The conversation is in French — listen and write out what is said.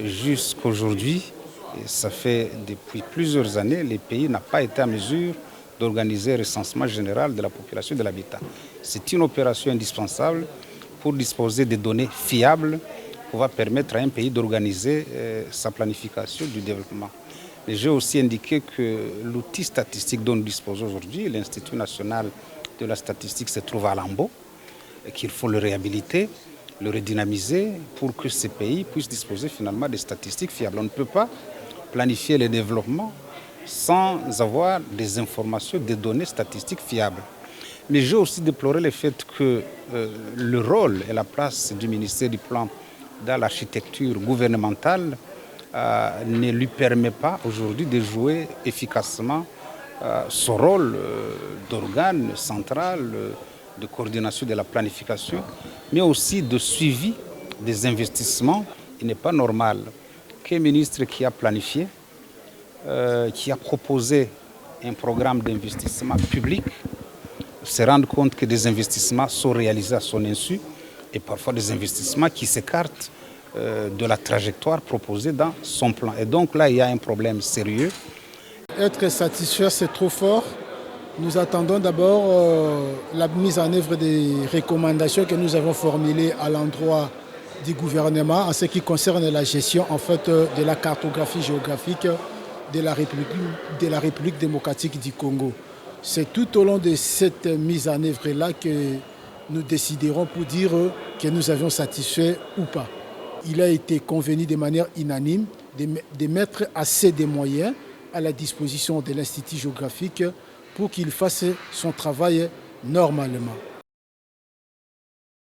jusqu'aujourd'hui, et ça fait depuis plusieurs années, les pays n'ont pas été en mesure d'organiser un recensement général de la population et de l'habitat. C'est une opération indispensable pour disposer de données fiables qui va permettre à un pays d'organiser sa planification du développement. Mais j'ai aussi indiqué que l'outil statistique dont nous disposons aujourd'hui, l'Institut national de la statistique, se trouve à Lambeau, et qu'il faut le réhabiliter, le redynamiser pour que ces pays puissent disposer finalement de statistiques fiables. On ne peut pas planifier le développement sans avoir des informations, des données statistiques fiables. Mais j'ai aussi déploré le fait que le rôle et la place du ministère du Plan dans l'architecture gouvernementale ne lui permet pas aujourd'hui de jouer efficacement son rôle d'organe central de coordination de la planification, mais aussi de suivi des investissements. Il n'est pas normal qu'un ministre qui a planifié, qui a proposé un programme d'investissement public, se rende compte que des investissements sont réalisés à son insu et parfois des investissements qui s'écartent de la trajectoire proposée dans son plan. Et donc là, il y a un problème sérieux. Être satisfait, c'est trop fort. Nous attendons d'abord la mise en œuvre des recommandations que nous avons formulées à l'endroit du gouvernement en ce qui concerne la gestion en fait, de la cartographie géographique de la République démocratique du Congo. C'est tout au long de cette mise en œuvre-là que nous déciderons pour dire que nous avions satisfait ou pas. Il a été convenu de manière unanime de mettre assez de moyens à la disposition de l'Institut géographique pour qu'il fasse son travail normalement.